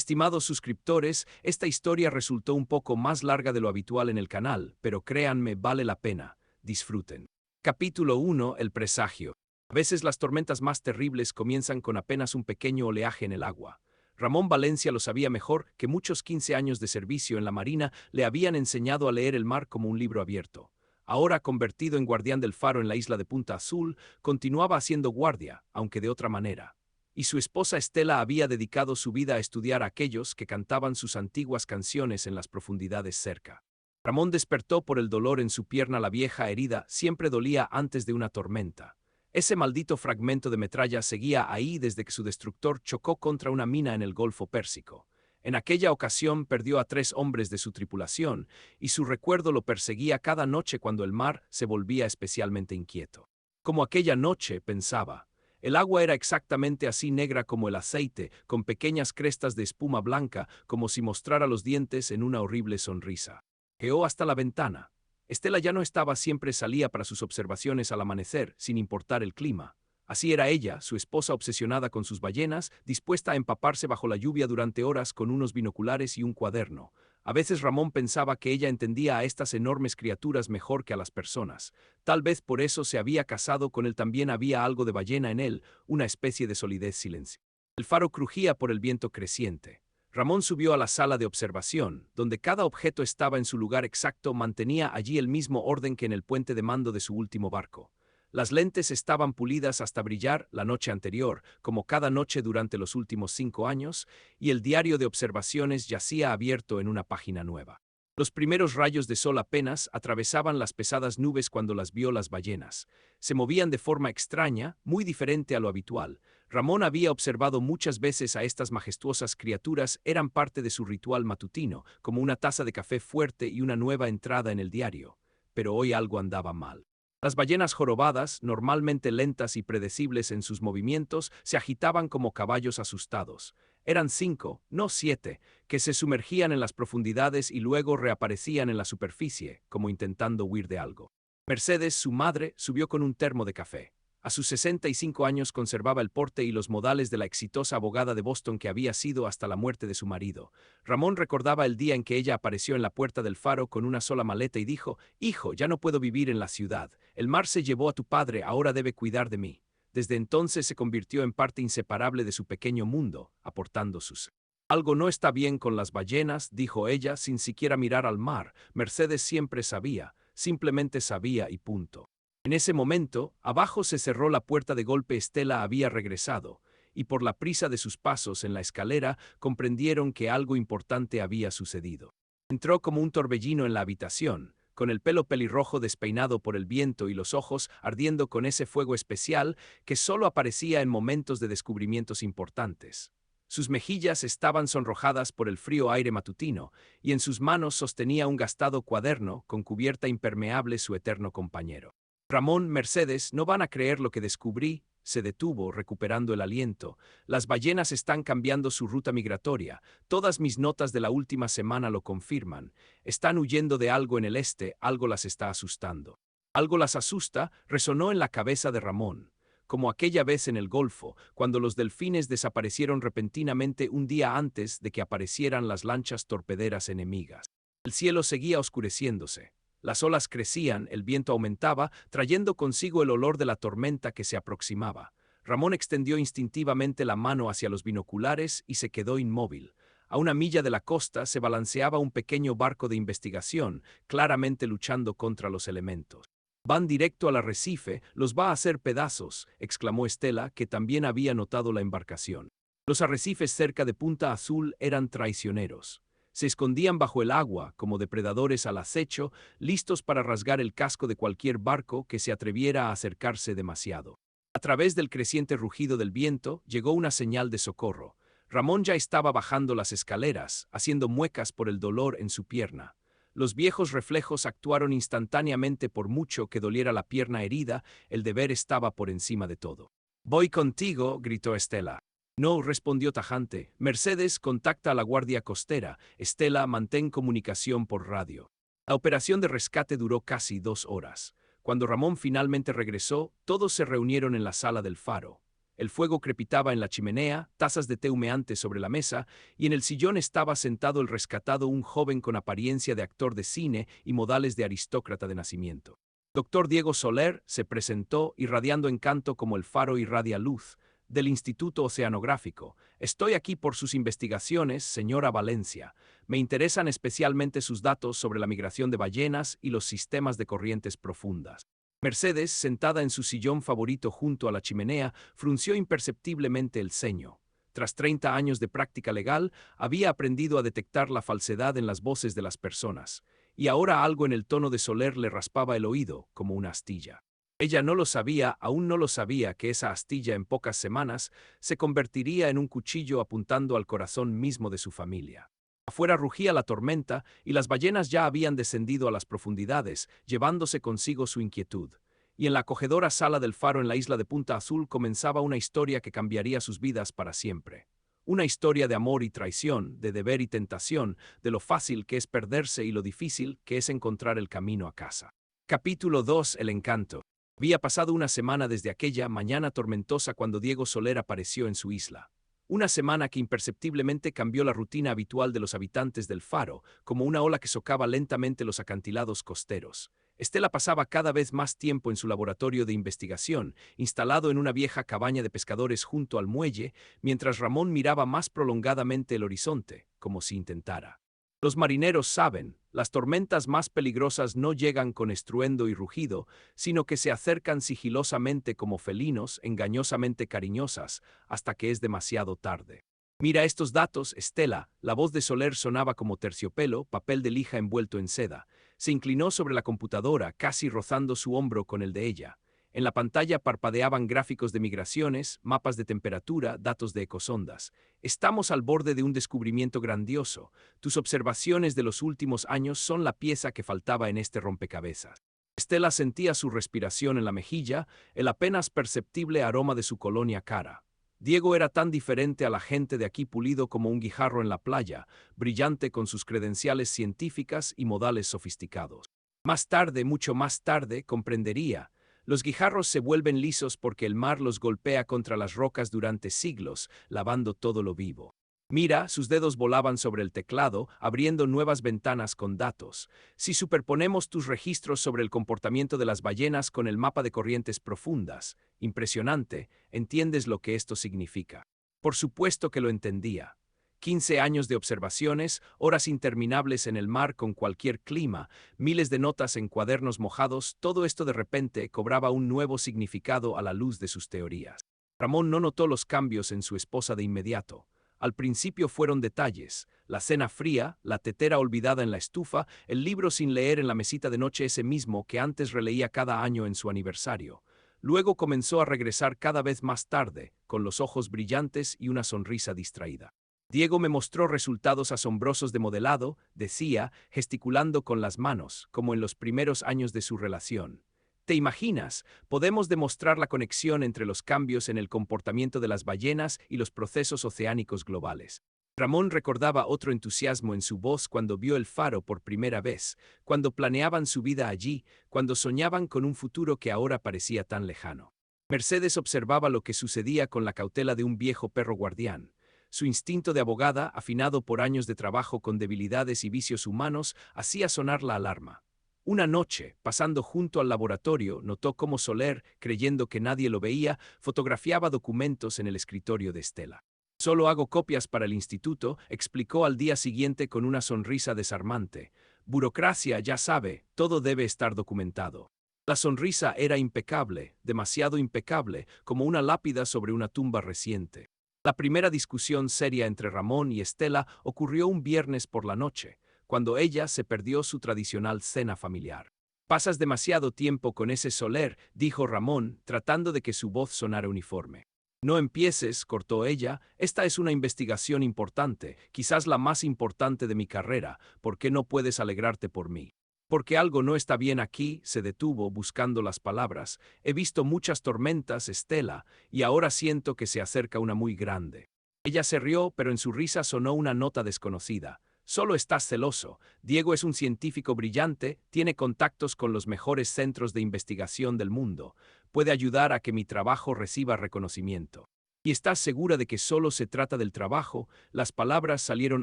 Estimados suscriptores, esta historia resultó un poco más larga de lo habitual en el canal, pero créanme, vale la pena. Disfruten. Capítulo 1. El presagio. A veces las tormentas más terribles comienzan con apenas un pequeño oleaje en el agua. Ramón Valencia lo sabía mejor que muchos 15 años de servicio en la Marina le habían enseñado a leer el mar como un libro abierto. Ahora, convertido en guardián del faro en la isla de Punta Azul, continuaba haciendo guardia, aunque de otra manera. Y su esposa Estela había dedicado su vida a estudiar a aquellos que cantaban sus antiguas canciones en las profundidades cerca. Ramón despertó por el dolor en su pierna. La vieja herida siempre dolía antes de una tormenta. Ese maldito fragmento de metralla seguía ahí desde que su destructor chocó contra una mina en el Golfo Pérsico. En aquella ocasión perdió a 3 hombres de su tripulación, y su recuerdo lo perseguía cada noche cuando el mar se volvía especialmente inquieto. Como aquella noche, pensaba. El agua era exactamente así negra como el aceite, con pequeñas crestas de espuma blanca, como si mostrara los dientes en una horrible sonrisa. Geó hasta la ventana. Estela ya no estaba, siempre salía para sus observaciones al amanecer, sin importar el clima. Así era ella, su esposa obsesionada con sus ballenas, dispuesta a empaparse bajo la lluvia durante horas con unos binoculares y un cuaderno. A veces Ramón pensaba que ella entendía a estas enormes criaturas mejor que a las personas. Tal vez por eso se había casado con él. También había algo de ballena en él, una especie de solidez silenciosa. El faro crujía por el viento creciente. Ramón subió a la sala de observación, donde cada objeto estaba en su lugar exacto. Mantenía allí el mismo orden que en el puente de mando de su último barco. Las lentes estaban pulidas hasta brillar la noche anterior, como cada noche durante los últimos 5 años, y el diario de observaciones yacía abierto en una página nueva. Los primeros rayos de sol apenas atravesaban las pesadas nubes cuando las vio. Las ballenas se movían de forma extraña, muy diferente a lo habitual. Ramón había observado muchas veces a estas majestuosas criaturas. Eran parte de su ritual matutino, como una taza de café fuerte y una nueva entrada en el diario. Pero hoy algo andaba mal. Las ballenas jorobadas, normalmente lentas y predecibles en sus movimientos, se agitaban como caballos asustados. Eran 5, no 7, que se sumergían en las profundidades y luego reaparecían en la superficie, como intentando huir de algo. Mercedes, su madre, subió con un termo de café. A sus 65 años conservaba el porte y los modales de la exitosa abogada de Boston que había sido hasta la muerte de su marido. Ramón recordaba el día en que ella apareció en la puerta del faro con una sola maleta y dijo: «Hijo, ya no puedo vivir en la ciudad. El mar se llevó a tu padre, ahora debe cuidar de mí». Desde entonces se convirtió en parte inseparable de su pequeño mundo, aportando sus... «Algo no está bien con las ballenas», dijo ella, sin siquiera mirar al mar. Mercedes siempre sabía, simplemente sabía y punto. En ese momento, abajo se cerró la puerta de golpe. Estela había regresado, y por la prisa de sus pasos en la escalera comprendieron que algo importante había sucedido. Entró como un torbellino en la habitación, con el pelo pelirrojo despeinado por el viento y los ojos ardiendo con ese fuego especial que solo aparecía en momentos de descubrimientos importantes. Sus mejillas estaban sonrojadas por el frío aire matutino, y en sus manos sostenía un gastado cuaderno con cubierta impermeable, su eterno compañero. «Ramón, Mercedes, no van a creer lo que descubrí», se detuvo, recuperando el aliento. «Las ballenas están cambiando su ruta migratoria. Todas mis notas de la última semana lo confirman. Están huyendo de algo en el este, algo las está asustando». «Algo las asusta», resonó en la cabeza de Ramón. Como aquella vez en el Golfo, cuando los delfines desaparecieron repentinamente un día antes de que aparecieran las lanchas torpederas enemigas. El cielo seguía oscureciéndose. Las olas crecían, el viento aumentaba, trayendo consigo el olor de la tormenta que se aproximaba. Ramón extendió instintivamente la mano hacia los binoculares y se quedó inmóvil. A una milla de la costa se balanceaba un pequeño barco de investigación, claramente luchando contra los elementos. «Van directo al arrecife, los va a hacer pedazos», exclamó Estela, que también había notado la embarcación. Los arrecifes cerca de Punta Azul eran traicioneros. Se escondían bajo el agua como depredadores al acecho, listos para rasgar el casco de cualquier barco que se atreviera a acercarse demasiado. A través del creciente rugido del viento llegó una señal de socorro. Ramón ya estaba bajando las escaleras, haciendo muecas por el dolor en su pierna. Los viejos reflejos actuaron instantáneamente. Por mucho que doliera la pierna herida, el deber estaba por encima de todo. «Voy contigo», gritó Estela. «No», respondió tajante. «Mercedes, contacta a la Guardia Costera. Estela, mantén comunicación por radio». La operación de rescate duró casi 2 horas. Cuando Ramón finalmente regresó, todos se reunieron en la sala del faro. El fuego crepitaba en la chimenea, tazas de té humeantes sobre la mesa, y en el sillón estaba sentado el rescatado, un joven con apariencia de actor de cine y modales de aristócrata de nacimiento. Doctor Diego Soler se presentó, irradiando encanto como el faro irradia luz, del Instituto Oceanográfico. Estoy aquí por sus investigaciones, señora Valencia. Me interesan especialmente sus datos sobre la migración de ballenas y los sistemas de corrientes profundas. Mercedes, sentada en su sillón favorito junto a la chimenea, frunció imperceptiblemente el ceño. Tras 30 años de práctica legal, había aprendido a detectar la falsedad en las voces de las personas, y ahora algo en el tono de Soler le raspaba el oído, como una astilla. Ella no lo sabía, aún no lo sabía, que esa astilla en pocas semanas se convertiría en un cuchillo apuntando al corazón mismo de su familia. Afuera rugía la tormenta y las ballenas ya habían descendido a las profundidades, llevándose consigo su inquietud. Y en la acogedora sala del faro en la isla de Punta Azul comenzaba una historia que cambiaría sus vidas para siempre. Una historia de amor y traición, de deber y tentación, de lo fácil que es perderse y lo difícil que es encontrar el camino a casa. Capítulo 2. El encanto. Había pasado una semana desde aquella mañana tormentosa cuando Diego Soler apareció en su isla. Una semana que imperceptiblemente cambió la rutina habitual de los habitantes del faro, como una ola que socava lentamente los acantilados costeros. Estela pasaba cada vez más tiempo en su laboratorio de investigación, instalado en una vieja cabaña de pescadores junto al muelle, mientras Ramón miraba más prolongadamente el horizonte, como si intentara. Los marineros saben, las tormentas más peligrosas no llegan con estruendo y rugido, sino que se acercan sigilosamente como felinos, engañosamente cariñosas, hasta que es demasiado tarde. Mira estos datos, Estela. La voz de Soler sonaba como terciopelo, papel de lija envuelto en seda. Se inclinó sobre la computadora, casi rozando su hombro con el de ella. En la pantalla parpadeaban gráficos de migraciones, mapas de temperatura, datos de ecosondas. Estamos al borde de un descubrimiento grandioso. Tus observaciones de los últimos años son la pieza que faltaba en este rompecabezas. Estela sentía su respiración en la mejilla, el apenas perceptible aroma de su colonia cara. Diego era tan diferente a la gente de aquí, pulido como un guijarro en la playa, brillante con sus credenciales científicas y modales sofisticados. Más tarde, mucho más tarde, comprendería. Los guijarros se vuelven lisos porque el mar los golpea contra las rocas durante siglos, lavando todo lo vivo. Mira, sus dedos volaban sobre el teclado, abriendo nuevas ventanas con datos. Si superponemos tus registros sobre el comportamiento de las ballenas con el mapa de corrientes profundas, impresionante, ¿entiendes lo que esto significa? Por supuesto que lo entendía. 15 años de observaciones, horas interminables en el mar con cualquier clima, miles de notas en cuadernos mojados, todo esto de repente cobraba un nuevo significado a la luz de sus teorías. Ramón no notó los cambios en su esposa de inmediato. Al principio fueron detalles: la cena fría, la tetera olvidada en la estufa, el libro sin leer en la mesita de noche, ese mismo que antes releía cada año en su aniversario. Luego comenzó a regresar cada vez más tarde, con los ojos brillantes y una sonrisa distraída. Diego me mostró resultados asombrosos de modelado, decía, gesticulando con las manos, como en los primeros años de su relación. ¿Te imaginas? Podemos demostrar la conexión entre los cambios en el comportamiento de las ballenas y los procesos oceánicos globales. Ramón recordaba otro entusiasmo en su voz cuando vio el faro por primera vez, cuando planeaban su vida allí, cuando soñaban con un futuro que ahora parecía tan lejano. Mercedes observaba lo que sucedía con la cautela de un viejo perro guardián. Su instinto de abogada, afinado por años de trabajo con debilidades y vicios humanos, hacía sonar la alarma. Una noche, pasando junto al laboratorio, notó cómo Soler, creyendo que nadie lo veía, fotografiaba documentos en el escritorio de Estela. «Solo hago copias para el instituto», explicó al día siguiente con una sonrisa desarmante. «Burocracia, ya sabe, todo debe estar documentado». La sonrisa era impecable, demasiado impecable, como una lápida sobre una tumba reciente. La primera discusión seria entre Ramón y Estela ocurrió un viernes por la noche, cuando ella se perdió su tradicional cena familiar. «Pasas demasiado tiempo con ese Soler», dijo Ramón, tratando de que su voz sonara uniforme. «No empieces», cortó ella, «esta es una investigación importante, quizás la más importante de mi carrera. ¿Por qué no puedes alegrarte por mí?» «Porque algo no está bien aquí», se detuvo buscando las palabras. «He visto muchas tormentas, Estela, y ahora siento que se acerca una muy grande». Ella se rió, pero en su risa sonó una nota desconocida. Solo estás celoso. Diego es un científico brillante, tiene contactos con los mejores centros de investigación del mundo. Puede ayudar a que mi trabajo reciba reconocimiento. Y estás segura de que solo se trata del trabajo. Las palabras salieron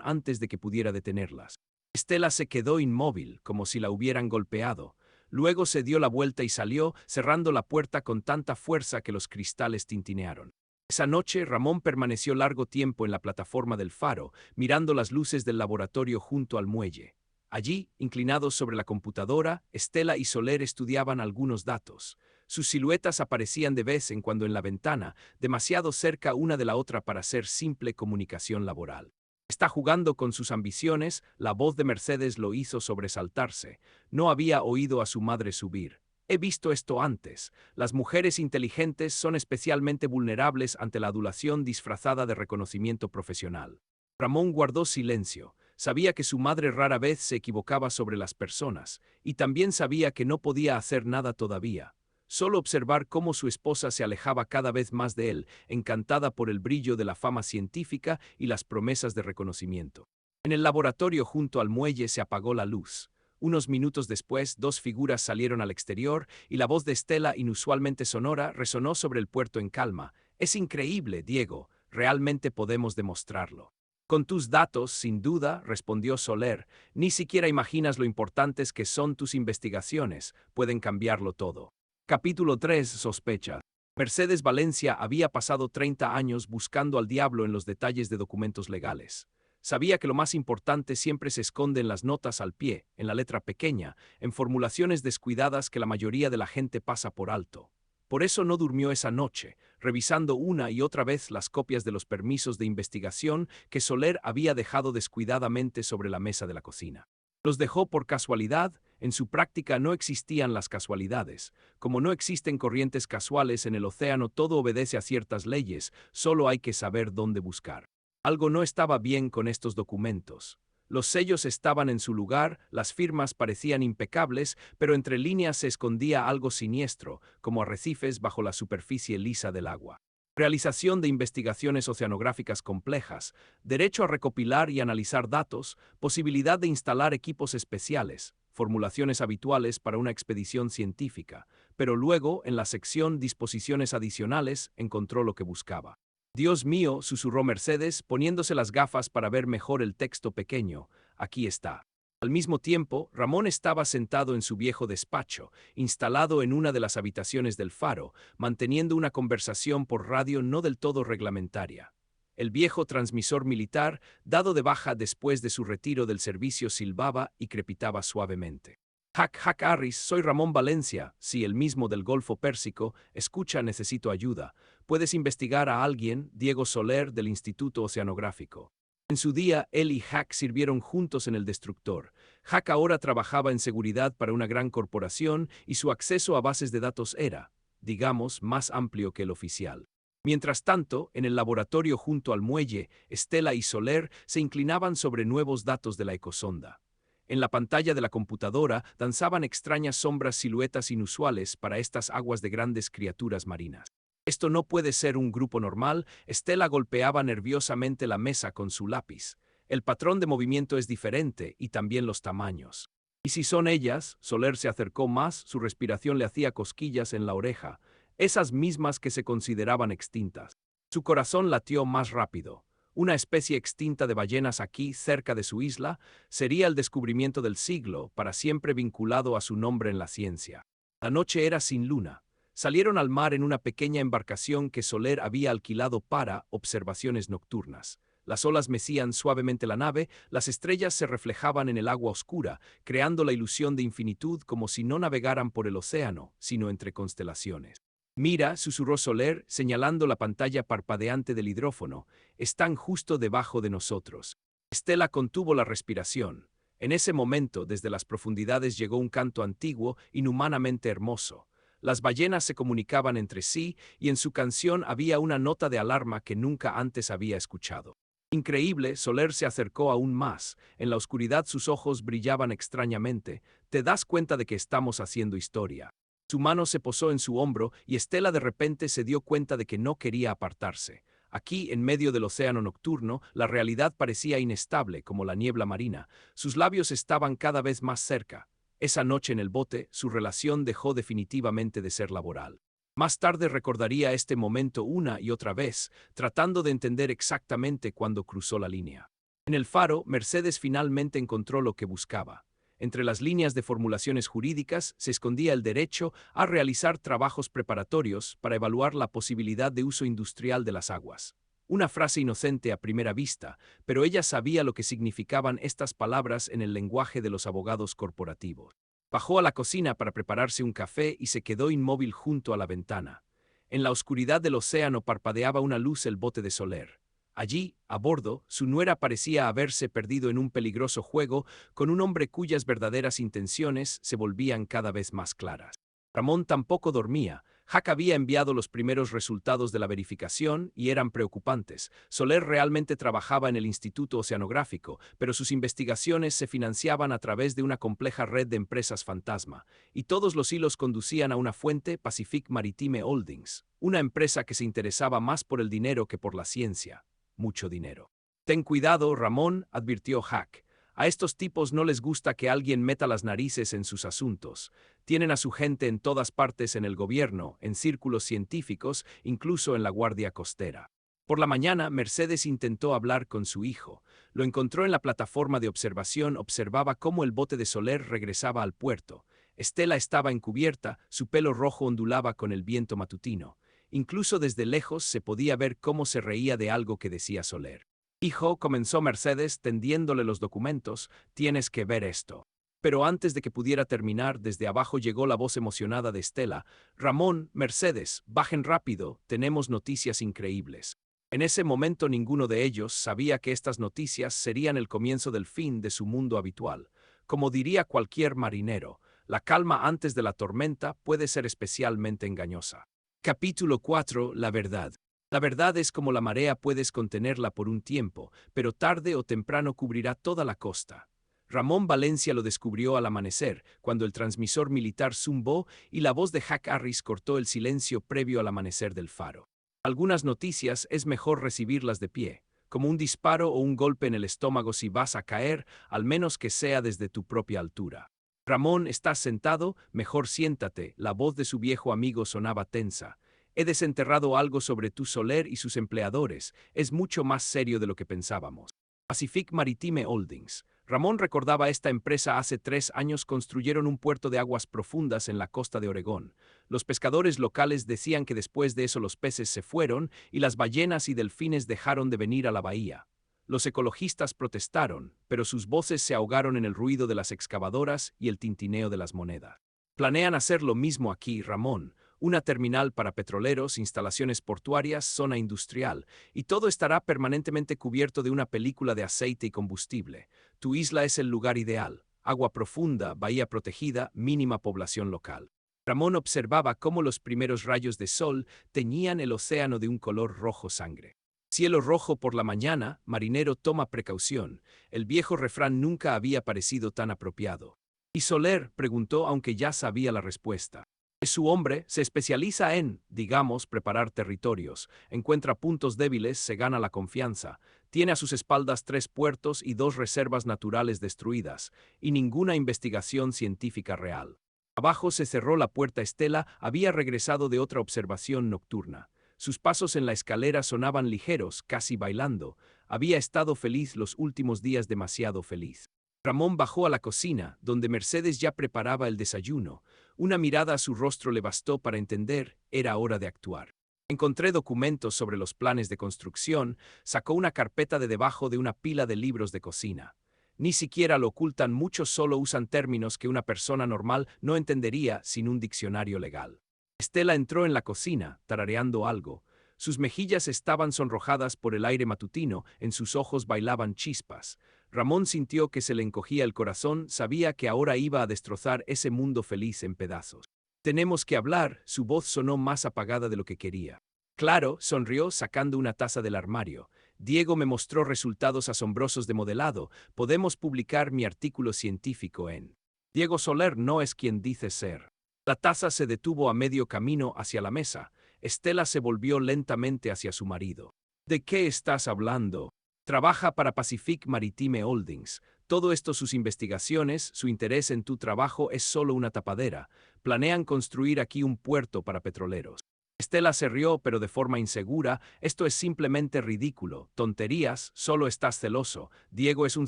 antes de que pudiera detenerlas. Estela se quedó inmóvil, como si la hubieran golpeado. Luego se dio la vuelta y salió, cerrando la puerta con tanta fuerza que los cristales tintinearon. Esa noche, Ramón permaneció largo tiempo en la plataforma del faro, mirando las luces del laboratorio junto al muelle. Allí, inclinados sobre la computadora, Estela y Soler estudiaban algunos datos. Sus siluetas aparecían de vez en cuando en la ventana, demasiado cerca una de la otra para hacer simple comunicación laboral. Está jugando con sus ambiciones, la voz de Mercedes lo hizo sobresaltarse. No había oído a su madre subir. He visto esto antes. Las mujeres inteligentes son especialmente vulnerables ante la adulación disfrazada de reconocimiento profesional. Ramón guardó silencio. Sabía que su madre rara vez se equivocaba sobre las personas, y también sabía que no podía hacer nada todavía. Solo observar cómo su esposa se alejaba cada vez más de él, encantada por el brillo de la fama científica y las promesas de reconocimiento. En el laboratorio junto al muelle se apagó la luz. Unos minutos después, dos figuras salieron al exterior y la voz de Estela, inusualmente sonora, resonó sobre el puerto en calma. Es increíble, Diego. Realmente podemos demostrarlo. Con tus datos, sin duda, respondió Soler. Ni siquiera imaginas lo importantes que son tus investigaciones. Pueden cambiarlo todo. Capítulo 3. Sospecha. Mercedes Valencia había pasado 30 años buscando al diablo en los detalles de documentos legales. Sabía que lo más importante siempre se esconde en las notas al pie, en la letra pequeña, en formulaciones descuidadas que la mayoría de la gente pasa por alto. Por eso no durmió esa noche, revisando una y otra vez las copias de los permisos de investigación que Soler había dejado descuidadamente sobre la mesa de la cocina. Los dejó por casualidad. En su práctica no existían las casualidades. Como no existen corrientes casuales en el océano, todo obedece a ciertas leyes, solo hay que saber dónde buscar. Algo no estaba bien con estos documentos. Los sellos estaban en su lugar, las firmas parecían impecables, pero entre líneas se escondía algo siniestro, como arrecifes bajo la superficie lisa del agua. Realización de investigaciones oceanográficas complejas, derecho a recopilar y analizar datos, posibilidad de instalar equipos especiales, formulaciones habituales para una expedición científica, pero luego, en la sección Disposiciones adicionales, encontró lo que buscaba. Dios mío, susurró Mercedes, poniéndose las gafas para ver mejor el texto pequeño. Aquí está. Al mismo tiempo, Ramón estaba sentado en su viejo despacho, instalado en una de las habitaciones del faro, manteniendo una conversación por radio no del todo reglamentaria. El viejo transmisor militar, dado de baja después de su retiro del servicio, silbaba y crepitaba suavemente. Hack Harris, soy Ramón Valencia, sí, el mismo del Golfo Pérsico. Escucha, necesito ayuda. Puedes investigar a alguien, Diego Soler, del Instituto Oceanográfico. En su día, él y Hack sirvieron juntos en el destructor. Hack ahora trabajaba en seguridad para una gran corporación y su acceso a bases de datos era, digamos, más amplio que el oficial. Mientras tanto, en el laboratorio junto al muelle, Estela y Soler se inclinaban sobre nuevos datos de la ecosonda. En la pantalla de la computadora danzaban extrañas sombras, siluetas inusuales para estas aguas de grandes criaturas marinas. Esto no puede ser un grupo normal. Estela golpeaba nerviosamente la mesa con su lápiz. El patrón de movimiento es diferente y también los tamaños. ¿Y si son ellas? Soler se acercó más, su respiración le hacía cosquillas en la oreja, esas mismas que se consideraban extintas. Su corazón latió más rápido. Una especie extinta de ballenas aquí, cerca de su isla, sería el descubrimiento del siglo, para siempre vinculado a su nombre en la ciencia. La noche era sin luna. Salieron al mar en una pequeña embarcación que Soler había alquilado para observaciones nocturnas. Las olas mecían suavemente la nave, las estrellas se reflejaban en el agua oscura, creando la ilusión de infinitud como si no navegaran por el océano, sino entre constelaciones. Mira, susurró Soler, señalando la pantalla parpadeante del hidrófono, están justo debajo de nosotros. Estela contuvo la respiración. En ese momento, desde las profundidades llegó un canto antiguo, inhumanamente hermoso. Las ballenas se comunicaban entre sí y en su canción había una nota de alarma que nunca antes había escuchado. Increíble, Soler se acercó aún más. En la oscuridad sus ojos brillaban extrañamente. ¿Te das cuenta de que estamos haciendo historia? Su mano se posó en su hombro y Estela de repente se dio cuenta de que no quería apartarse. Aquí, en medio del océano nocturno, la realidad parecía inestable como la niebla marina. Sus labios estaban cada vez más cerca. Esa noche en el bote, su relación dejó definitivamente de ser laboral. Más tarde recordaría este momento una y otra vez, tratando de entender exactamente cuándo cruzó la línea. En el faro, Mercedes finalmente encontró lo que buscaba. Entre las líneas de formulaciones jurídicas se escondía el derecho a realizar trabajos preparatorios para evaluar la posibilidad de uso industrial de las aguas. Una frase inocente a primera vista, pero ella sabía lo que significaban estas palabras en el lenguaje de los abogados corporativos. Bajó a la cocina para prepararse un café y se quedó inmóvil junto a la ventana. En la oscuridad del océano parpadeaba una luz el bote de Soler. Allí, a bordo, su nuera parecía haberse perdido en un peligroso juego con un hombre cuyas verdaderas intenciones se volvían cada vez más claras. Ramón tampoco dormía. Jack había enviado los primeros resultados de la verificación y eran preocupantes. Soler realmente trabajaba en el Instituto Oceanográfico, pero sus investigaciones se financiaban a través de una compleja red de empresas fantasma, y todos los hilos conducían a una fuente, Pacific Maritime Holdings, una empresa que se interesaba más por el dinero que por la ciencia. Mucho dinero. Ten cuidado, Ramón, advirtió Jack. A estos tipos no les gusta que alguien meta las narices en sus asuntos. Tienen a su gente en todas partes en el gobierno, en círculos científicos, incluso en la Guardia Costera. Por la mañana, Mercedes intentó hablar con su hijo. Lo encontró en la plataforma de observación, observaba cómo el bote de Soler regresaba al puerto. Estela estaba encubierta, su pelo rojo ondulaba con el viento matutino. Incluso desde lejos se podía ver cómo se reía de algo que decía Soler. Hijo, comenzó Mercedes tendiéndole los documentos, tienes que ver esto. Pero antes de que pudiera terminar, desde abajo llegó la voz emocionada de Estela. Ramón, Mercedes, bajen rápido, tenemos noticias increíbles. En ese momento ninguno de ellos sabía que estas noticias serían el comienzo del fin de su mundo habitual. Como diría cualquier marinero, la calma antes de la tormenta puede ser especialmente engañosa. Capítulo 4. La verdad. La verdad es como la marea, puedes contenerla por un tiempo, pero tarde o temprano cubrirá toda la costa. Ramón Valencia lo descubrió al amanecer, cuando el transmisor militar zumbó y la voz de Jack Harris cortó el silencio previo al amanecer del faro. Algunas noticias es mejor recibirlas de pie, como un disparo o un golpe en el estómago si vas a caer, al menos que sea desde tu propia altura. Ramón, ¿estás sentado? Mejor siéntate. La voz de su viejo amigo sonaba tensa. He desenterrado algo sobre tu Soler y sus empleadores. Es mucho más serio de lo que pensábamos. Pacific Maritime Holdings. Ramón recordaba esta empresa. Hace 3 años construyeron un puerto de aguas profundas en la costa de Oregón. Los pescadores locales decían que después de eso los peces se fueron y las ballenas y delfines dejaron de venir a la bahía. Los ecologistas protestaron, pero sus voces se ahogaron en el ruido de las excavadoras y el tintineo de las monedas. Planean hacer lo mismo aquí, Ramón. Una terminal para petroleros, instalaciones portuarias, zona industrial, y todo estará permanentemente cubierto de una película de aceite y combustible. Tu isla es el lugar ideal. Agua profunda, bahía protegida, mínima población local. Ramón observaba cómo los primeros rayos de sol teñían el océano de un color rojo sangre. Cielo rojo por la mañana, marinero toma precaución. El viejo refrán nunca había parecido tan apropiado. ¿Y Soler? Preguntó, aunque ya sabía la respuesta. Es su hombre, se especializa en, digamos, preparar territorios. Encuentra puntos débiles, se gana la confianza. Tiene a sus espaldas 3 puertos y 2 reservas naturales destruidas, y ninguna investigación científica real. Abajo se cerró la puerta. Estela había regresado de otra observación nocturna. Sus pasos en la escalera sonaban ligeros, casi bailando. Había estado feliz los últimos días, demasiado feliz. Ramón bajó a la cocina, donde Mercedes ya preparaba el desayuno. Una mirada a su rostro le bastó para entender, era hora de actuar. Encontré documentos sobre los planes de construcción, sacó una carpeta de debajo de una pila de libros de cocina. Ni siquiera lo ocultan, muchos solo usan términos que una persona normal no entendería sin un diccionario legal. Estela entró en la cocina, tarareando algo. Sus mejillas estaban sonrojadas por el aire matutino, en sus ojos bailaban chispas. Ramón sintió que se le encogía el corazón, sabía que ahora iba a destrozar ese mundo feliz en pedazos. Tenemos que hablar, su voz sonó más apagada de lo que quería. Claro, sonrió sacando una taza del armario. Diego me mostró resultados asombrosos de modelado. Podemos publicar mi artículo científico en... Diego Soler no es quien dice ser. La taza se detuvo a medio camino hacia la mesa. Estela se volvió lentamente hacia su marido. ¿De qué estás hablando? Trabaja para Pacific Maritime Holdings. Todo esto, sus investigaciones, su interés en tu trabajo es solo una tapadera. Planean construir aquí un puerto para petroleros. Estela se rió, pero de forma insegura. Esto es simplemente ridículo. Tonterías, solo estás celoso. Diego es un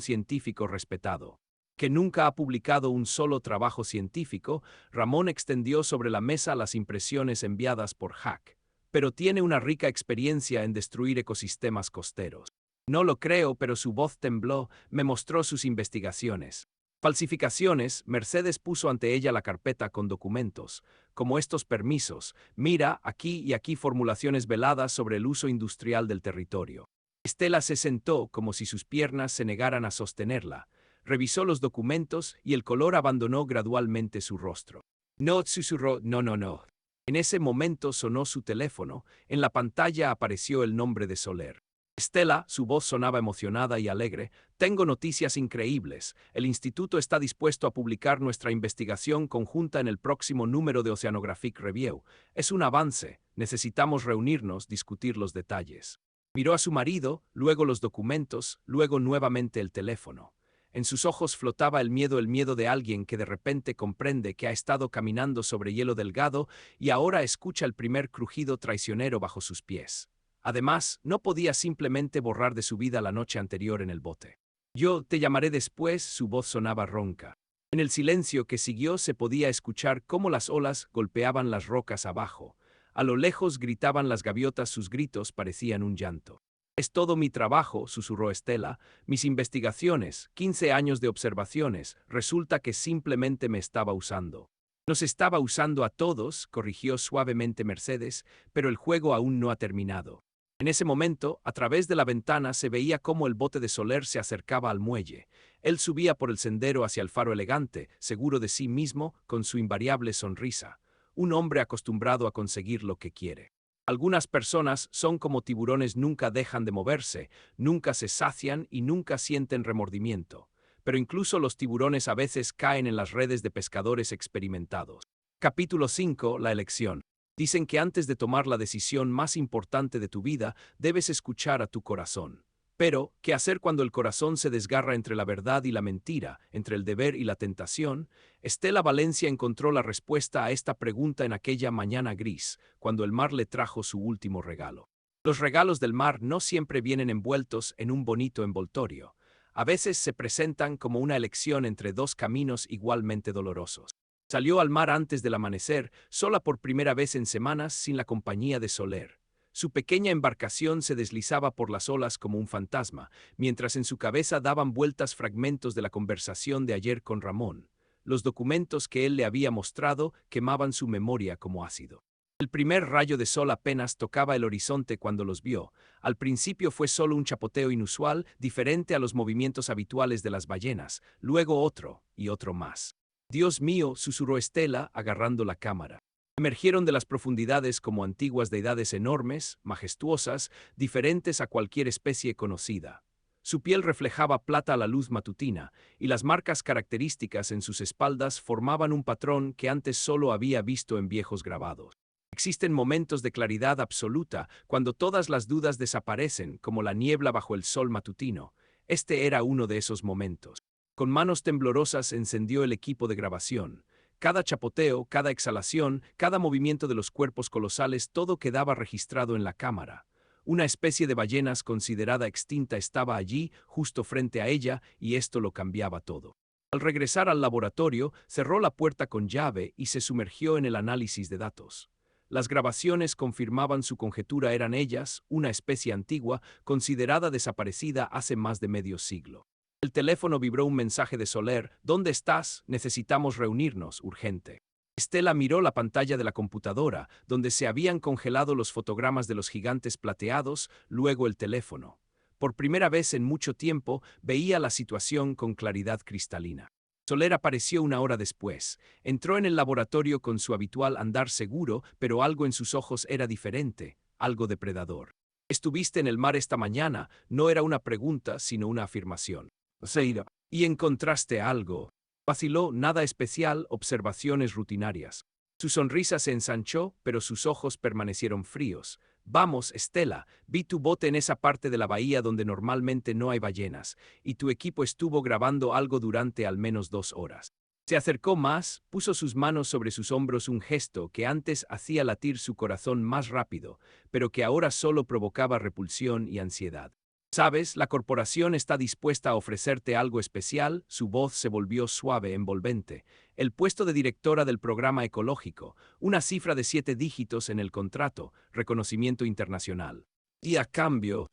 científico respetado, que nunca ha publicado un solo trabajo científico. Ramón extendió sobre la mesa las impresiones enviadas por Hack, pero tiene una rica experiencia en destruir ecosistemas costeros. No lo creo, pero su voz tembló. Me mostró sus investigaciones. Falsificaciones. Mercedes puso ante ella la carpeta con documentos, como estos permisos. Mira, aquí y aquí formulaciones veladas sobre el uso industrial del territorio. Estela se sentó como si sus piernas se negaran a sostenerla. Revisó los documentos y el color abandonó gradualmente su rostro. No, susurró, no, no, no. En ese momento sonó su teléfono. En la pantalla apareció el nombre de Soler. Estela, su voz sonaba emocionada y alegre. Tengo noticias increíbles. El instituto está dispuesto a publicar nuestra investigación conjunta en el próximo número de Oceanographic Review. Es un avance. Necesitamos reunirnos, discutir los detalles. Miró a su marido, luego los documentos, luego nuevamente el teléfono. En sus ojos flotaba el miedo de alguien que de repente comprende que ha estado caminando sobre hielo delgado y ahora escucha el primer crujido traicionero bajo sus pies. Además, no podía simplemente borrar de su vida la noche anterior en el bote. Yo te llamaré después, su voz sonaba ronca. En el silencio que siguió se podía escuchar cómo las olas golpeaban las rocas abajo. A lo lejos gritaban las gaviotas, sus gritos parecían un llanto. Es todo mi trabajo, susurró Estela, mis investigaciones, 15 años de observaciones, resulta que simplemente me estaba usando. Nos estaba usando a todos, corrigió suavemente Mercedes, pero el juego aún no ha terminado. En ese momento, a través de la ventana se veía cómo el bote de Soler se acercaba al muelle. Él subía por el sendero hacia el faro elegante, seguro de sí mismo, con su invariable sonrisa. Un hombre acostumbrado a conseguir lo que quiere. Algunas personas son como tiburones, nunca dejan de moverse, nunca se sacian y nunca sienten remordimiento. Pero incluso los tiburones a veces caen en las redes de pescadores experimentados. Capítulo 5. La elección. Dicen que antes de tomar la decisión más importante de tu vida, debes escuchar a tu corazón. Pero, ¿qué hacer cuando el corazón se desgarra entre la verdad y la mentira, entre el deber y la tentación? Estela Valencia encontró la respuesta a esta pregunta en aquella mañana gris, cuando el mar le trajo su último regalo. Los regalos del mar no siempre vienen envueltos en un bonito envoltorio. A veces se presentan como una elección entre dos caminos igualmente dolorosos. Salió al mar antes del amanecer, sola por primera vez en semanas sin la compañía de Soler. Su pequeña embarcación se deslizaba por las olas como un fantasma, mientras en su cabeza daban vueltas fragmentos de la conversación de ayer con Ramón. Los documentos que él le había mostrado quemaban su memoria como ácido. El primer rayo de sol apenas tocaba el horizonte cuando los vio. Al principio fue solo un chapoteo inusual, diferente a los movimientos habituales de las ballenas, luego otro y otro más. Dios mío, susurró Estela, agarrando la cámara. Emergieron de las profundidades como antiguas deidades enormes, majestuosas, diferentes a cualquier especie conocida. Su piel reflejaba plata a la luz matutina, y las marcas características en sus espaldas formaban un patrón que antes solo había visto en viejos grabados. Existen momentos de claridad absoluta, cuando todas las dudas desaparecen, como la niebla bajo el sol matutino. Este era uno de esos momentos. Con manos temblorosas encendió el equipo de grabación. Cada chapoteo, cada exhalación, cada movimiento de los cuerpos colosales, todo quedaba registrado en la cámara. Una especie de ballenas considerada extinta estaba allí, justo frente a ella, y esto lo cambiaba todo. Al regresar al laboratorio, cerró la puerta con llave y se sumergió en el análisis de datos. Las grabaciones confirmaban su conjetura, eran ellas, una especie antigua, considerada desaparecida hace más de medio siglo. El teléfono vibró un mensaje de Soler. ¿Dónde estás? Necesitamos reunirnos, urgente. Estela miró la pantalla de la computadora, donde se habían congelado los fotogramas de los gigantes plateados, luego el teléfono. Por primera vez en mucho tiempo, veía la situación con claridad cristalina. Soler apareció una hora después. Entró en el laboratorio con su habitual andar seguro, pero algo en sus ojos era diferente, algo depredador. Estuviste en el mar esta mañana, no era una pregunta, sino una afirmación. Seira. ¿Y encontraste algo? Vaciló, nada especial, observaciones rutinarias. Su sonrisa se ensanchó, pero sus ojos permanecieron fríos. Vamos, Estela, vi tu bote en esa parte de la bahía donde normalmente no hay ballenas, y tu equipo estuvo grabando algo durante al menos 2 horas. Se acercó más, puso sus manos sobre sus hombros, un gesto que antes hacía latir su corazón más rápido, pero que ahora solo provocaba repulsión y ansiedad. Sabes, la corporación está dispuesta a ofrecerte algo especial. Su voz se volvió suave, envolvente. El puesto de directora del programa ecológico, una cifra de 7 dígitos en el contrato, reconocimiento internacional. Y a cambio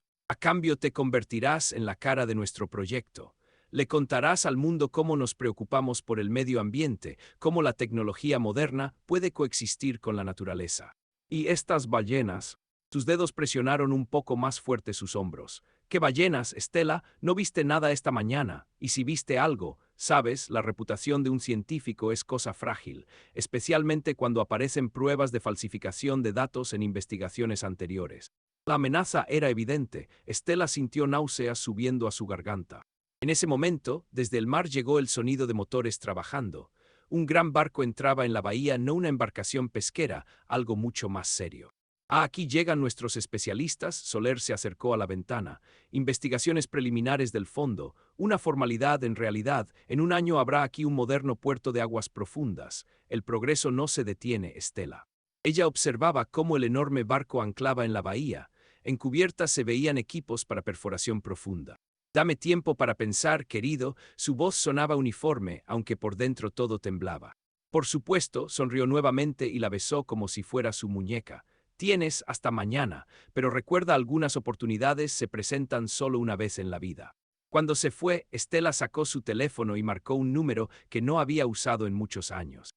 te convertirás en la cara de nuestro proyecto. Le contarás al mundo cómo nos preocupamos por el medio ambiente, cómo la tecnología moderna puede coexistir con la naturaleza. Y estas ballenas. Sus dedos presionaron un poco más fuerte sus hombros. ¿Qué ballenas, Estela? No viste nada esta mañana, y si viste algo, sabes, la reputación de un científico es cosa frágil, especialmente cuando aparecen pruebas de falsificación de datos en investigaciones anteriores. La amenaza era evidente. Estela sintió náuseas subiendo a su garganta. En ese momento, desde el mar llegó el sonido de motores trabajando. Un gran barco entraba en la bahía, no una embarcación pesquera, algo mucho más serio. Aquí llegan nuestros especialistas. Soler se acercó a la ventana. Investigaciones preliminares del fondo, una formalidad en realidad. En un año habrá aquí un moderno puerto de aguas profundas. El progreso no se detiene, Estela. Ella observaba cómo el enorme barco anclaba en la bahía. En cubierta se veían equipos para perforación profunda. Dame tiempo para pensar, querido. Su voz sonaba uniforme, aunque por dentro todo temblaba. Por supuesto, sonrió nuevamente y la besó como si fuera su muñeca. Tienes hasta mañana, pero recuerda, algunas oportunidades se presentan solo una vez en la vida. Cuando se fue, Estela sacó su teléfono y marcó un número que no había usado en muchos años.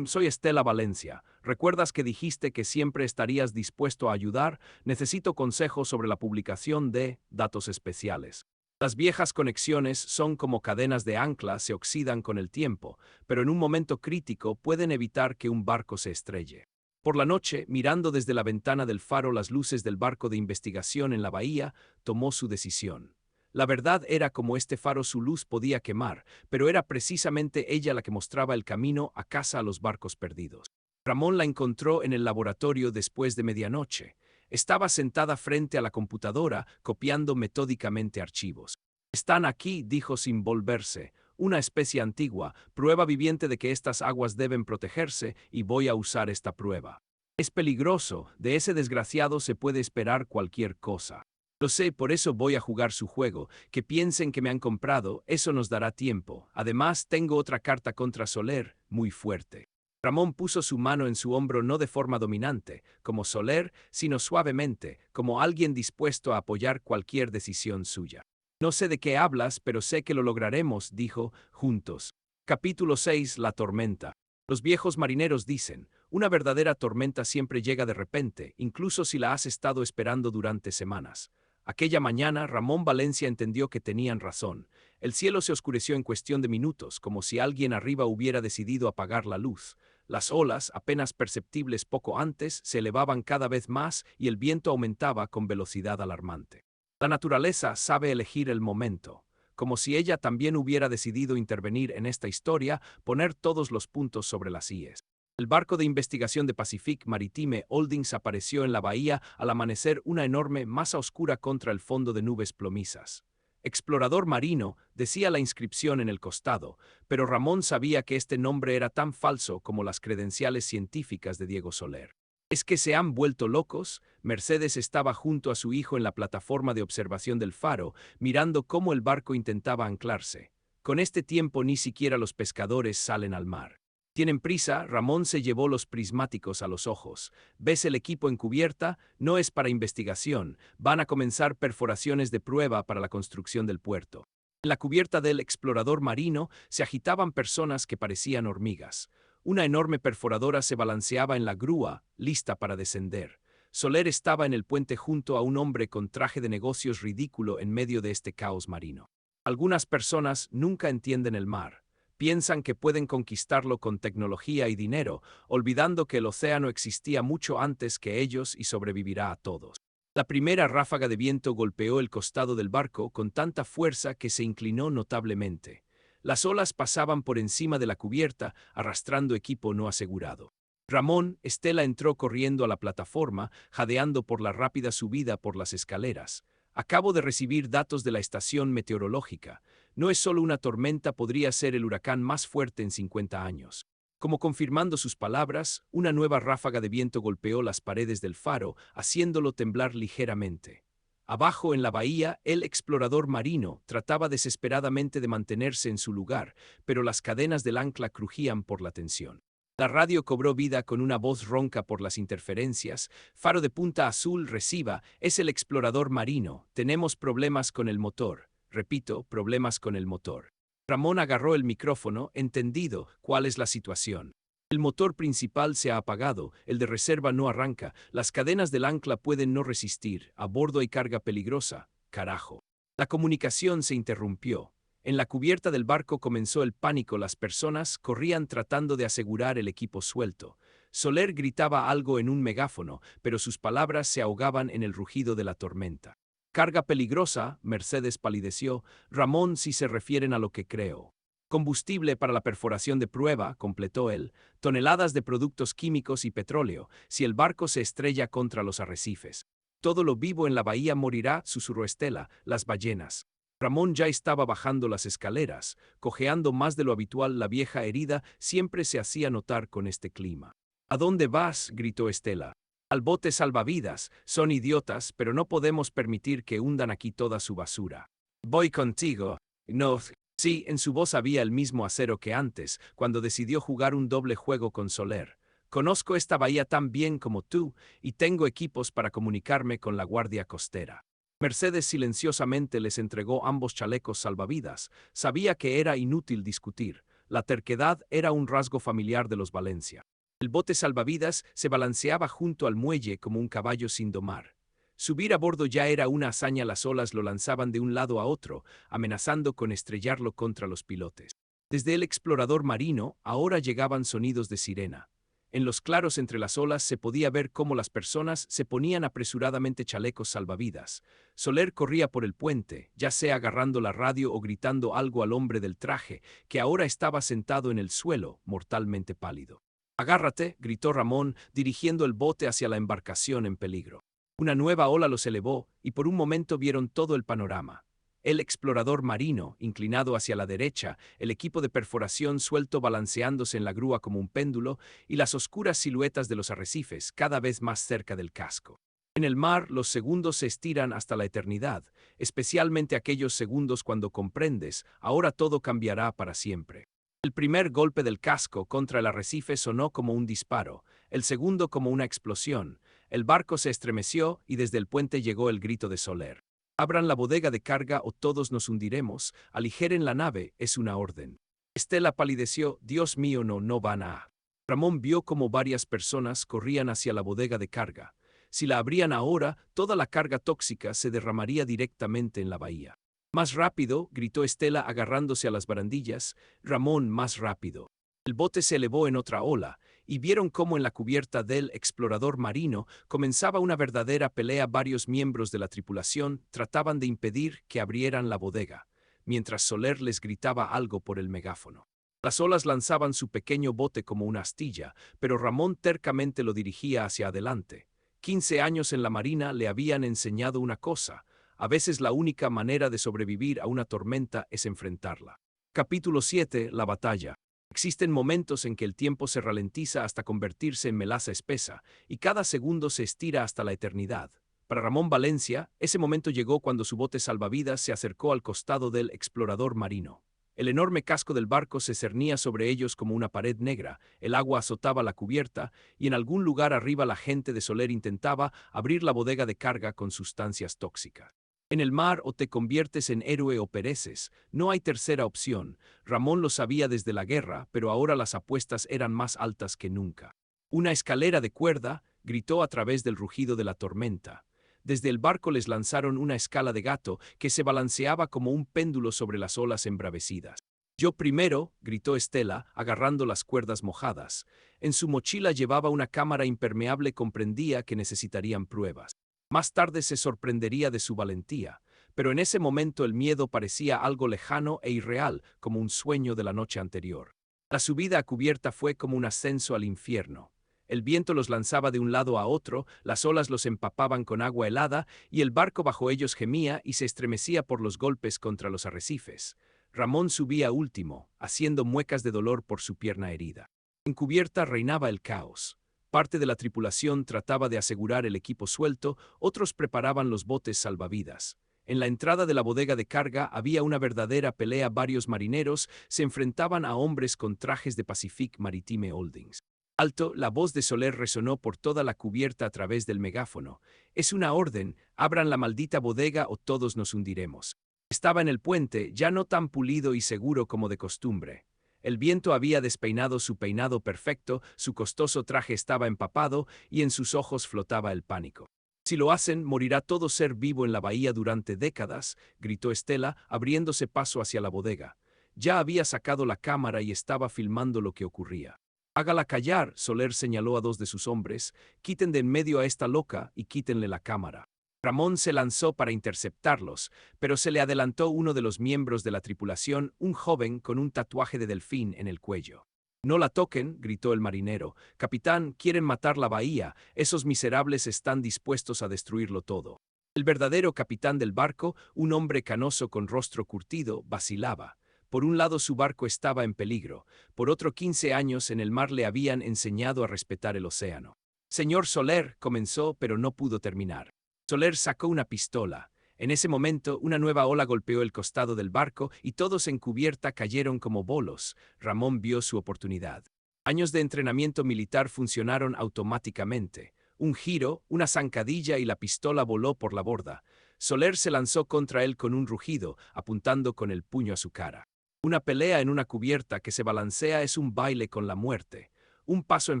Soy Estela Valencia. ¿Recuerdas que dijiste que siempre estarías dispuesto a ayudar? Necesito consejos sobre la publicación de datos especiales. Las viejas conexiones son como cadenas de ancla, se oxidan con el tiempo, pero en un momento crítico pueden evitar que un barco se estrelle. Por la noche, mirando desde la ventana del faro las luces del barco de investigación en la bahía, tomó su decisión. La verdad era, como este faro su luz podía quemar, pero era precisamente ella la que mostraba el camino a casa a los barcos perdidos. Ramón la encontró en el laboratorio después de medianoche. Estaba sentada frente a la computadora, copiando metódicamente archivos. Están aquí, dijo sin volverse. Una especie antigua, prueba viviente de que estas aguas deben protegerse, y voy a usar esta prueba. Es peligroso, de ese desgraciado se puede esperar cualquier cosa. Lo sé, por eso voy a jugar su juego, que piensen que me han comprado, eso nos dará tiempo. Además, tengo otra carta contra Soler, muy fuerte. Ramón puso su mano en su hombro, no de forma dominante, como Soler, sino suavemente, como alguien dispuesto a apoyar cualquier decisión suya. No sé de qué hablas, pero sé que lo lograremos, dijo, juntos. Capítulo 6. La tormenta. Los viejos marineros dicen, una verdadera tormenta siempre llega de repente, incluso si la has estado esperando durante semanas. Aquella mañana, Ramón Valencia entendió que tenían razón. El cielo se oscureció en cuestión de minutos, como si alguien arriba hubiera decidido apagar la luz. Las olas, apenas perceptibles poco antes, se elevaban cada vez más y el viento aumentaba con velocidad alarmante. La naturaleza sabe elegir el momento, como si ella también hubiera decidido intervenir en esta historia, poner todos los puntos sobre las íes. El barco de investigación de Pacific Maritime Holdings apareció en la bahía al amanecer, una enorme masa oscura contra el fondo de nubes plomizas. Explorador marino, decía la inscripción en el costado, pero Ramón sabía que este nombre era tan falso como las credenciales científicas de Diego Soler. ¿Es que se han vuelto locos? Mercedes estaba junto a su hijo en la plataforma de observación del faro, mirando cómo el barco intentaba anclarse. Con este tiempo ni siquiera los pescadores salen al mar. ¿Tienen prisa? Ramón se llevó los prismáticos a los ojos. ¿Ves el equipo en cubierta? No es para investigación. Van a comenzar perforaciones de prueba para la construcción del puerto. En la cubierta del explorador marino se agitaban personas que parecían hormigas. Una enorme perforadora se balanceaba en la grúa, lista para descender. Soler estaba en el puente junto a un hombre con traje de negocios ridículo en medio de este caos marino. Algunas personas nunca entienden el mar. Piensan que pueden conquistarlo con tecnología y dinero, olvidando que el océano existía mucho antes que ellos y sobrevivirá a todos. La primera ráfaga de viento golpeó el costado del barco con tanta fuerza que se inclinó notablemente. Las olas pasaban por encima de la cubierta, arrastrando equipo no asegurado. Ramón, Estela entró corriendo a la plataforma, jadeando por la rápida subida por las escaleras. Acabo de recibir datos de la estación meteorológica. No es solo una tormenta, podría ser el huracán más fuerte en 50 años. Como confirmando sus palabras, una nueva ráfaga de viento golpeó las paredes del faro, haciéndolo temblar ligeramente. Abajo en la bahía, el explorador marino trataba desesperadamente de mantenerse en su lugar, pero las cadenas del ancla crujían por la tensión. La radio cobró vida con una voz ronca por las interferencias. Faro de Punta Azul, reciba, es el explorador marino. Tenemos problemas con el motor. Repito, problemas con el motor. Ramón agarró el micrófono, entendido cuál es la situación. El motor principal se ha apagado, el de reserva no arranca, las cadenas del ancla pueden no resistir, a bordo hay carga peligrosa. Carajo. La comunicación se interrumpió. En la cubierta del barco comenzó el pánico, las personas corrían tratando de asegurar el equipo suelto. Soler gritaba algo en un megáfono, pero sus palabras se ahogaban en el rugido de la tormenta. Carga peligrosa, Mercedes palideció. Ramón, si se refieren a lo que creo. Combustible para la perforación de prueba, completó él, toneladas de productos químicos y petróleo, si el barco se estrella contra los arrecifes. Todo lo vivo en la bahía morirá, susurró Estela, las ballenas. Ramón ya estaba bajando las escaleras, cojeando más de lo habitual, la vieja herida siempre se hacía notar con este clima. ¿A dónde vas?, gritó Estela. Al bote salvavidas, son idiotas, pero no podemos permitir que hundan aquí toda su basura. Voy contigo. No. Sí, en su voz había el mismo acero que antes, cuando decidió jugar un doble juego con Soler. Conozco esta bahía tan bien como tú, y tengo equipos para comunicarme con la guardia costera. Mercedes silenciosamente les entregó ambos chalecos salvavidas. Sabía que era inútil discutir. La terquedad era un rasgo familiar de los Valencia. El bote salvavidas se balanceaba junto al muelle como un caballo sin domar. Subir a bordo ya era una hazaña, las olas lo lanzaban de un lado a otro, amenazando con estrellarlo contra los pilotes. Desde el explorador marino, ahora llegaban sonidos de sirena. En los claros entre las olas se podía ver cómo las personas se ponían apresuradamente chalecos salvavidas. Soler corría por el puente, ya sea agarrando la radio o gritando algo al hombre del traje, que ahora estaba sentado en el suelo, mortalmente pálido. «Agárrate», gritó Ramón, dirigiendo el bote hacia la embarcación en peligro. Una nueva ola los elevó, y por un momento vieron todo el panorama. El explorador marino, inclinado hacia la derecha, el equipo de perforación suelto balanceándose en la grúa como un péndulo, y las oscuras siluetas de los arrecifes cada vez más cerca del casco. En el mar, los segundos se estiran hasta la eternidad, especialmente aquellos segundos cuando comprendes, ahora todo cambiará para siempre. El primer golpe del casco contra el arrecife sonó como un disparo, el segundo como una explosión. El barco se estremeció y desde el puente llegó el grito de Soler. «Abran la bodega de carga o todos nos hundiremos, aligeren la nave, es una orden». Estela palideció. «Dios mío, no van a». Ramón vio como varias personas corrían hacia la bodega de carga. Si la abrían ahora, toda la carga tóxica se derramaría directamente en la bahía. «Más rápido», gritó Estela agarrándose a las barandillas. «Ramón, más rápido». El bote se elevó en otra ola, y vieron cómo en la cubierta del explorador marino comenzaba una verdadera pelea. Varios miembros de la tripulación trataban de impedir que abrieran la bodega, mientras Soler les gritaba algo por el megáfono. Las olas lanzaban su pequeño bote como una astilla, pero Ramón tercamente lo dirigía hacia adelante. 15 años en la marina le habían enseñado una cosa: a veces la única manera de sobrevivir a una tormenta es enfrentarla. Capítulo 7. La batalla. Existen momentos en que el tiempo se ralentiza hasta convertirse en melaza espesa, y cada segundo se estira hasta la eternidad. Para Ramón Valencia, ese momento llegó cuando su bote salvavidas se acercó al costado del explorador marino. El enorme casco del barco se cernía sobre ellos como una pared negra, el agua azotaba la cubierta, y en algún lugar arriba la gente de Soler intentaba abrir la bodega de carga con sustancias tóxicas. En el mar, o te conviertes en héroe o pereces, no hay tercera opción. Ramón lo sabía desde la guerra, pero ahora las apuestas eran más altas que nunca. «Una escalera de cuerda», gritó a través del rugido de la tormenta. Desde el barco les lanzaron una escala de gato que se balanceaba como un péndulo sobre las olas embravecidas. «Yo primero», gritó Estela, agarrando las cuerdas mojadas. En su mochila llevaba una cámara impermeable, comprendía que necesitarían pruebas. Más tarde se sorprendería de su valentía, pero en ese momento el miedo parecía algo lejano e irreal, como un sueño de la noche anterior. La subida a cubierta fue como un ascenso al infierno. El viento los lanzaba de un lado a otro, las olas los empapaban con agua helada y el barco bajo ellos gemía y se estremecía por los golpes contra los arrecifes. Ramón subía último, haciendo muecas de dolor por su pierna herida. En cubierta reinaba el caos. Parte de la tripulación trataba de asegurar el equipo suelto, otros preparaban los botes salvavidas. En la entrada de la bodega de carga había una verdadera pelea. Varios marineros se enfrentaban a hombres con trajes de Pacific Maritime Holdings. Alto, la voz de Soler resonó por toda la cubierta a través del megáfono. Es una orden, abran la maldita bodega o todos nos hundiremos. Estaba en el puente, ya no tan pulido y seguro como de costumbre. El viento había despeinado su peinado perfecto, su costoso traje estaba empapado y en sus ojos flotaba el pánico. Si lo hacen, morirá todo ser vivo en la bahía durante décadas, gritó Estela, abriéndose paso hacia la bodega. Ya había sacado la cámara y estaba filmando lo que ocurría. Hágala callar, Soler señaló a dos de sus hombres, quiten de en medio a esta loca y quítenle la cámara. Ramón se lanzó para interceptarlos, pero se le adelantó uno de los miembros de la tripulación, un joven con un tatuaje de delfín en el cuello. No la toquen, gritó el marinero. Capitán, quieren matar la bahía, esos miserables están dispuestos a destruirlo todo. El verdadero capitán del barco, un hombre canoso con rostro curtido, vacilaba. Por un lado su barco estaba en peligro, por otro 15 años en el mar le habían enseñado a respetar el océano. Señor Soler, comenzó, pero no pudo terminar. Soler sacó una pistola. En ese momento, una nueva ola golpeó el costado del barco y todos en cubierta cayeron como bolos. Ramón vio su oportunidad. Años de entrenamiento militar funcionaron automáticamente. Un giro, una zancadilla y la pistola voló por la borda. Soler se lanzó contra él con un rugido, apuntando con el puño a su cara. Una pelea en una cubierta que se balancea es un baile con la muerte. Un paso en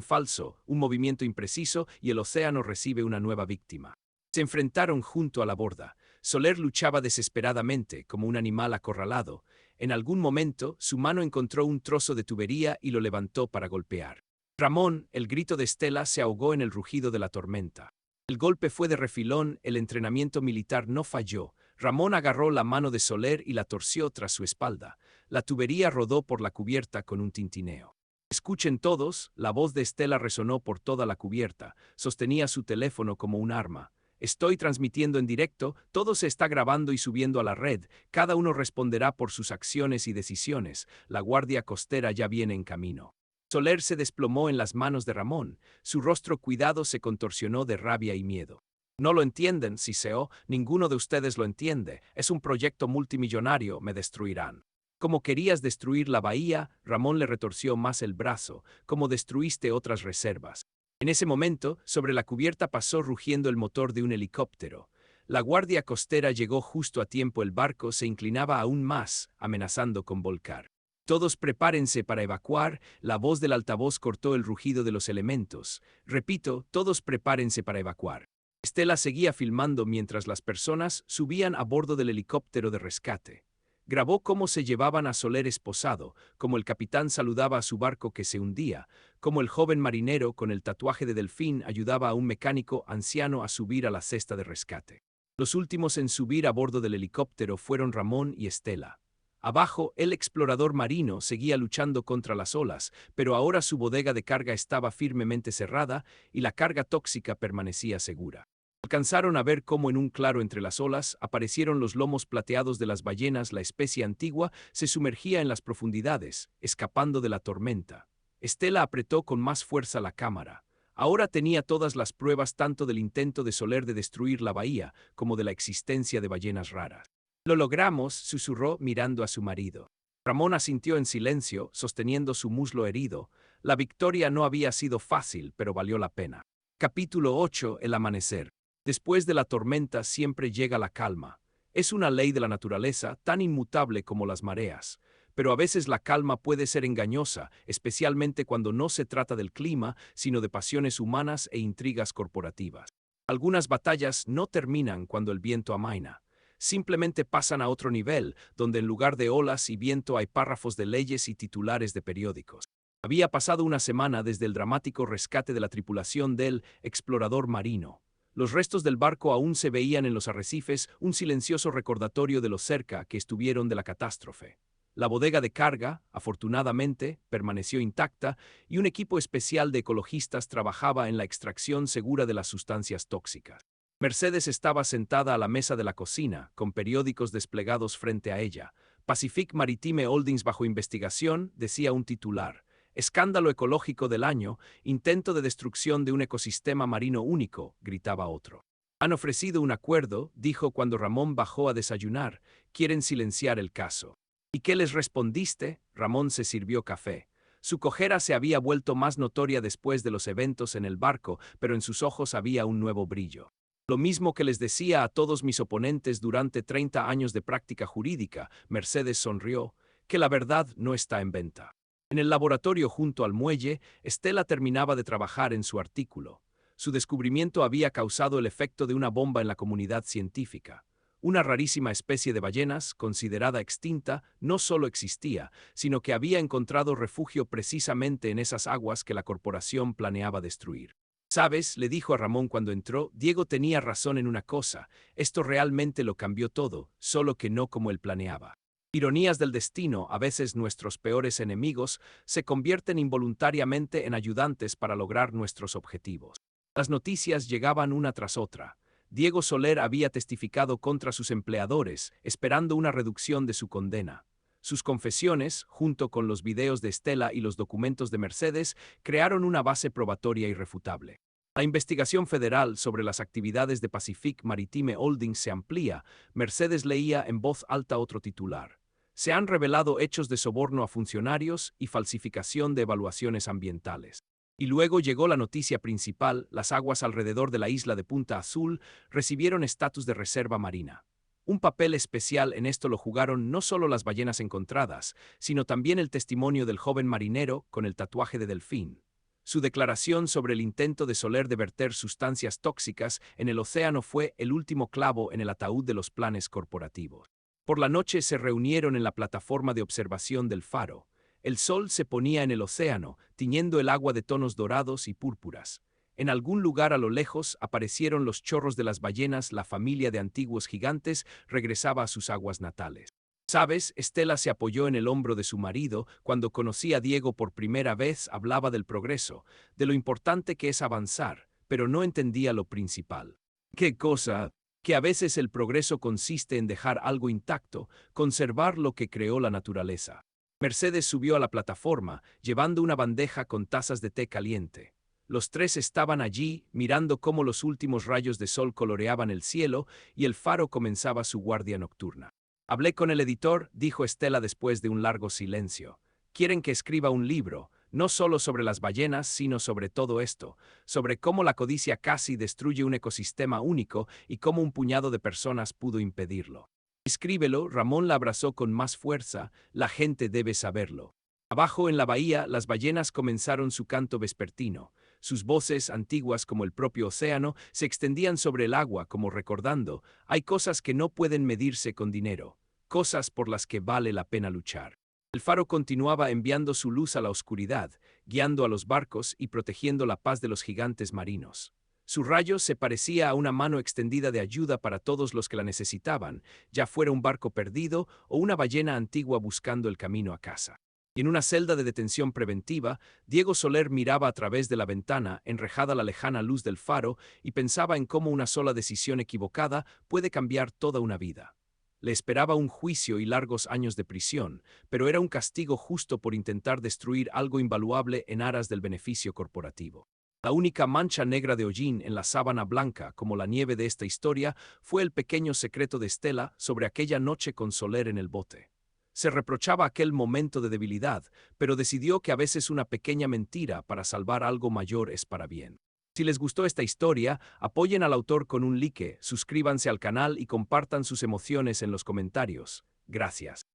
falso, un movimiento impreciso y el océano recibe una nueva víctima. Se enfrentaron junto a la borda. Soler luchaba desesperadamente, como un animal acorralado. En algún momento, su mano encontró un trozo de tubería y lo levantó para golpear. Ramón, el grito de Estela se ahogó en el rugido de la tormenta. El golpe fue de refilón, el entrenamiento militar no falló. Ramón agarró la mano de Soler y la torció tras su espalda. La tubería rodó por la cubierta con un tintineo. Escuchen todos, la voz de Estela resonó por toda la cubierta. Sostenía su teléfono como un arma. Estoy transmitiendo en directo, todo se está grabando y subiendo a la red, cada uno responderá por sus acciones y decisiones, la guardia costera ya viene en camino. Soler se desplomó en las manos de Ramón, su rostro cuidado se contorsionó de rabia y miedo. No lo entienden, Siseo, ninguno de ustedes lo entiende, es un proyecto multimillonario, me destruirán. Como querías destruir la bahía, Ramón le retorció más el brazo, como destruiste otras reservas. En ese momento, sobre la cubierta pasó rugiendo el motor de un helicóptero. La guardia costera llegó justo a tiempo, el barco se inclinaba aún más, amenazando con volcar. Todos prepárense para evacuar, la voz del altavoz cortó el rugido de los elementos. Repito, todos prepárense para evacuar. Estela seguía filmando mientras las personas subían a bordo del helicóptero de rescate. Grabó cómo se llevaban a Soler esposado, como el capitán saludaba a su barco que se hundía, como el joven marinero con el tatuaje de delfín ayudaba a un mecánico anciano a subir a la cesta de rescate. Los últimos en subir a bordo del helicóptero fueron Ramón y Estela. Abajo, el explorador marino seguía luchando contra las olas, pero ahora su bodega de carga estaba firmemente cerrada y la carga tóxica permanecía segura. Alcanzaron a ver cómo en un claro entre las olas aparecieron los lomos plateados de las ballenas. La especie antigua se sumergía en las profundidades, escapando de la tormenta. Estela apretó con más fuerza la cámara. Ahora tenía todas las pruebas tanto del intento de Soler de destruir la bahía como de la existencia de ballenas raras. Lo logramos, susurró mirando a su marido. Ramón asintió en silencio, sosteniendo su muslo herido. La victoria no había sido fácil, pero valió la pena. Capítulo 8. El amanecer. Después de la tormenta siempre llega la calma. Es una ley de la naturaleza tan inmutable como las mareas. Pero a veces la calma puede ser engañosa, especialmente cuando no se trata del clima, sino de pasiones humanas e intrigas corporativas. Algunas batallas no terminan cuando el viento amaina. Simplemente pasan a otro nivel, donde en lugar de olas y viento hay párrafos de leyes y titulares de periódicos. Había pasado una semana desde el dramático rescate de la tripulación del explorador marino. Los restos del barco aún se veían en los arrecifes, un silencioso recordatorio de lo cerca que estuvieron de la catástrofe. La bodega de carga, afortunadamente, permaneció intacta y un equipo especial de ecologistas trabajaba en la extracción segura de las sustancias tóxicas. Mercedes estaba sentada a la mesa de la cocina, con periódicos desplegados frente a ella. Pacific Maritime Holdings bajo investigación, decía un titular. Escándalo ecológico del año, intento de destrucción de un ecosistema marino único, gritaba otro. Han ofrecido un acuerdo, dijo cuando Ramón bajó a desayunar. Quieren silenciar el caso. ¿Y qué les respondiste? Ramón se sirvió café. Su cojera se había vuelto más notoria después de los eventos en el barco, pero en sus ojos había un nuevo brillo. Lo mismo que les decía a todos mis oponentes durante 30 años de práctica jurídica, Mercedes sonrió, que la verdad no está en venta. En el laboratorio junto al muelle, Estela terminaba de trabajar en su artículo. Su descubrimiento había causado el efecto de una bomba en la comunidad científica. Una rarísima especie de ballenas, considerada extinta, no solo existía, sino que había encontrado refugio precisamente en esas aguas que la corporación planeaba destruir. ¿Sabes?, le dijo a Ramón cuando entró, Diego tenía razón en una cosa, esto realmente lo cambió todo, solo que no como él planeaba. Ironías del destino, a veces nuestros peores enemigos se convierten involuntariamente en ayudantes para lograr nuestros objetivos. Las noticias llegaban una tras otra. Diego Soler había testificado contra sus empleadores, esperando una reducción de su condena. Sus confesiones, junto con los videos de Estela y los documentos de Mercedes, crearon una base probatoria irrefutable. La investigación federal sobre las actividades de Pacific Maritime Holdings se amplía. Mercedes leía en voz alta otro titular. Se han revelado hechos de soborno a funcionarios y falsificación de evaluaciones ambientales. Y luego llegó la noticia principal, las aguas alrededor de la isla de Punta Azul recibieron estatus de reserva marina. Un papel especial en esto lo jugaron no solo las ballenas encontradas, sino también el testimonio del joven marinero con el tatuaje de delfín. Su declaración sobre el intento de Soler de verter sustancias tóxicas en el océano fue el último clavo en el ataúd de los planes corporativos. Por la noche se reunieron en la plataforma de observación del faro. El sol se ponía en el océano, tiñendo el agua de tonos dorados y púrpuras. En algún lugar a lo lejos aparecieron los chorros de las ballenas, la familia de antiguos gigantes regresaba a sus aguas natales. ¿Sabes? Estela se apoyó en el hombro de su marido cuando conocí a Diego por primera vez, hablaba del progreso, de lo importante que es avanzar, pero no entendía lo principal. ¿Qué cosa? Que a veces el progreso consiste en dejar algo intacto, conservar lo que creó la naturaleza. Mercedes subió a la plataforma, llevando una bandeja con tazas de té caliente. Los tres estaban allí, mirando cómo los últimos rayos de sol coloreaban el cielo y el faro comenzaba su guardia nocturna. Hablé con el editor, dijo Estela después de un largo silencio. Quieren que escriba un libro, no solo sobre las ballenas, sino sobre todo esto, sobre cómo la codicia casi destruye un ecosistema único y cómo un puñado de personas pudo impedirlo. Escríbelo, Ramón la abrazó con más fuerza, la gente debe saberlo. Abajo en la bahía, las ballenas comenzaron su canto vespertino. Sus voces, antiguas como el propio océano, se extendían sobre el agua como recordando, hay cosas que no pueden medirse con dinero, cosas por las que vale la pena luchar. El faro continuaba enviando su luz a la oscuridad, guiando a los barcos y protegiendo la paz de los gigantes marinos. Su rayo se parecía a una mano extendida de ayuda para todos los que la necesitaban, ya fuera un barco perdido o una ballena antigua buscando el camino a casa. Y en una celda de detención preventiva, Diego Soler miraba a través de la ventana, enrejada la lejana luz del faro, y pensaba en cómo una sola decisión equivocada puede cambiar toda una vida. Le esperaba un juicio y largos años de prisión, pero era un castigo justo por intentar destruir algo invaluable en aras del beneficio corporativo. La única mancha negra de hollín en la sábana blanca, como la nieve de esta historia, fue el pequeño secreto de Estela sobre aquella noche con Soler en el bote. Se reprochaba aquel momento de debilidad, pero decidió que a veces una pequeña mentira para salvar algo mayor es para bien. Si les gustó esta historia, apoyen al autor con un like, suscríbanse al canal y compartan sus emociones en los comentarios. Gracias.